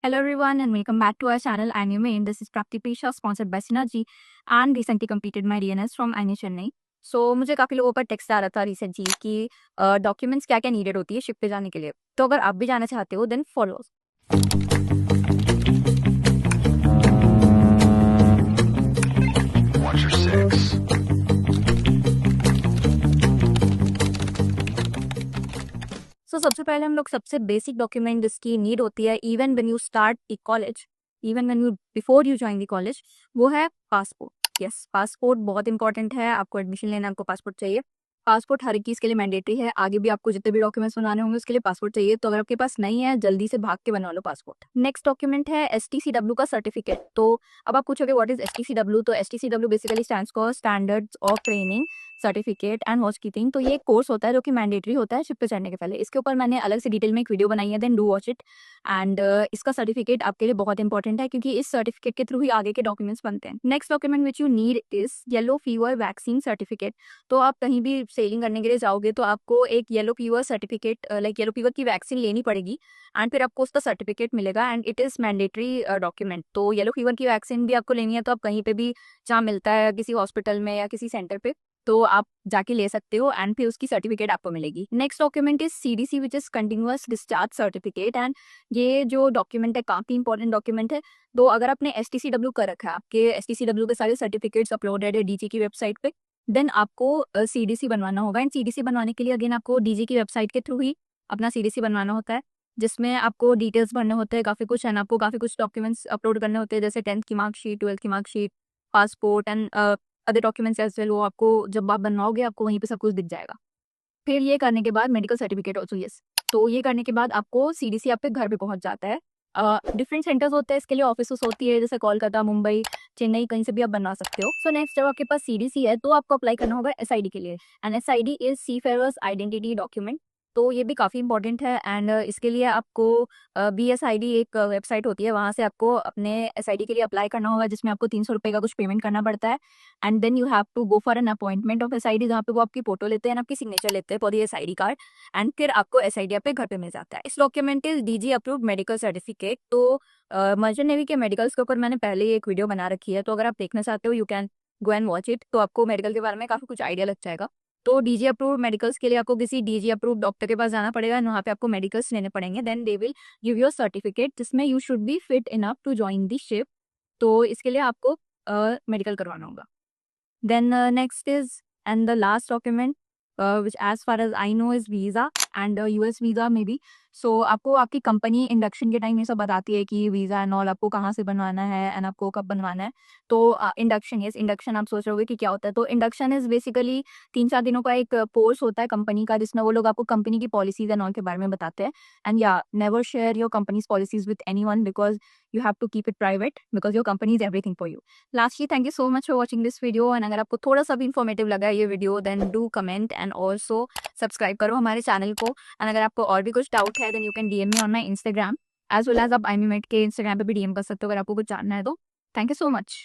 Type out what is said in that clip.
Hello everyone and welcome back to our channel Anime. And this is Prapti Pisha sponsored by Synergy and recently completed my DNS from INA Chennai. So मुझे काफ़ी लोगों पर text आ रहा था recently कि documents क्या क्या needed होती है शिप पे जाने के लिए। तो अगर आप भी जाना चाहते हो then follow. Watch your six. So सबसे पहले हम लोग सबसे बेसिक डॉक्यूमेंट जिसकी नीड होती है even when you start A college, even when you before you join the college, वो है पासपोर्ट। यस, पासपोर्ट बहुत इंपॉर्टेंट है। आपको एडमिशन लेना, आपको पासपोर्ट चाहिए। पासपोर्ट हर एक चीज़ के लिए मैंडेटरी है। आगे भी आपको जितने भी डॉक्यूमेंट्स बनाने होंगे उसके लिए पासपोर्ट चाहिए। तो अगर आपके पास नहीं है जल्दी से भाग के बनवा लो पासपोर्ट। नेक्स्ट डॉक्यूमेंट है STCW का सर्टिफिकेट। तो अब आप पूछोगे व्हाट इज STCW। तो STCW basically stands for standards of training certificate and watch keeping. तो ये एक कोर्स होता है जो कि मैंडेटरी होता है शिप पे चढ़ने के पहले। इसके ऊपर मैंने अलग से डिटेल में एक वीडियो बनाई है, then do watch it. And इसका सर्टिफिकेट आपके लिए बहुत इंपॉर्टेंट है क्योंकि इस सर्टिफिकेट के थ्रू ही आगे के डॉक्यूमेंट्स बनते हैं। Next document which you need is yellow fever vaccine certificate. तो आप कहीं भी सेलिंग करने के लिए जाओगे तो आपको एक yellow fever certificate like yellow fever की वैक्सीन लेनी पड़ेगी एंड फिर आपको उसका सर्टिफिकेट मिलेगा and it is mandatory document. तो येलो फीवर की वैक्सीन भी आपको लेनी है तो आप कहीं पे भी जहाँ मिलता है किसी हॉस्पिटल में या किसी सेंटर पे तो आप जाके ले सकते हो एंड फिर उसकी सर्टिफिकेट आपको मिलेगी। Next document is CDC which is continuous discharge certificate. And ये जो डॉक्यूमेंट है काफ़ी इंपॉर्टेंट डॉक्यूमेंट है। तो अगर आपने STCW कर रखा है, आपके STCW पे सारे सर्टिफिकेट्स अपलोडेड है DG की वेबसाइट पे, देन आपको CDC बनवाना होगा। एंड CDC बनवाने के लिए अगेन आपको DG की वेबसाइट के थ्रू ही अपना CDC बनवाना होता है, जिसमें आपको डिटेल्स भरने होते हैं काफ़ी कुछ एंड आपको काफ़ी कुछ डॉक्यूमेंट्स अपलोड करने होते हैं जैसे 10th की मार्कशीट, 12th की marksheet, passport and other documents as well. वो आपको जब आप बनवाओगे आपको वहीं पे सब कुछ दिख जाएगा। फिर ये करने के बाद मेडिकल सर्टिफिकेट ऑल्सो, यस। तो ये करने के बाद आपको CDC आपके घर पे पहुंच जाता है। डिफरेंट सेंटर्स होते हैं इसके लिए, ऑफिस होती है जैसे कोलकाता, मुंबई, चेन्नई, कहीं से भी आप बनवा सकते हो। सो नेक्स्ट जब आपके पास CDC है तो आपको अप्लाई करना होगा SID के लिए and SID is seafarers identity document. तो ये भी काफ़ी इंपॉर्टेंट है एंड इसके लिए आपको BSID एक वेबसाइट होती है, वहाँ से आपको अपने SID के लिए अप्लाई करना होगा जिसमें आपको 300 रुपये का कुछ पेमेंट करना पड़ता है। And then you have to go for an appointment of SID जहाँ पे वो आपकी फोटो लेते हैं, आपकी सिग्नेचर लेते हैं for the SID card and फिर आपको SID आपके घर पे मिल जाता है। इस document is DG approved medical certificate. तो मर्चेंट नेवी के मेडिकल्स के ऊपर मैंने पहले ही एक वीडियो बना रखी है, तो अगर आप देखना चाहते हो you can go and watch it. तो आपको मेडिकल के बारे में काफ़ी कुछ आइडिया लग जाएगा। तो DG अप्रूव्ड मेडिकल्स के लिए आपको किसी DG अप्रूव्ड डॉक्टर के पास जाना पड़ेगा, वहाँ पे आपको मेडिकल्स लेने पड़ेंगे, then they will give your certificate जिसमें you should be fit enough to join the ship. तो इसके लिए आपको मेडिकल करवाना होगा। Then next is and the last document which as far as I know is visa and US visa maybe. So आपको आपकी company induction के time ये सब बताती है कि वीज़ा एंड ऑल आपको कहाँ से बनवाना है एंड आपको कब बनवाना है। तो इंडक्शन, यस, इंडक्शन आप सोच रहे होगे कि क्या होता है। तो इंडक्शन इज़ बेसिकली 3-4 दिनों का एक कोर्स होता है कंपनी का जिसमें वो लोग आपको कंपनी की पॉलिसीज एंड ऑल के बारे में बताते हैं। एंड या never share your companies policies with anyone because you have to keep it private because your company is everything for you. Lastly, thank you so much for watching this video and अगर आपको थोड़ा सा भी informative लगा है ये video then do comment and also subscribe करो हमारे चैनल को। एंड अगर आपको और भी कुछ डाउट है then you can DM me on my Instagram as well as आप IMEMED के Instagram पे भी DM कर सकते हो अगर आपको कुछ जानना है तो। Thank you so much.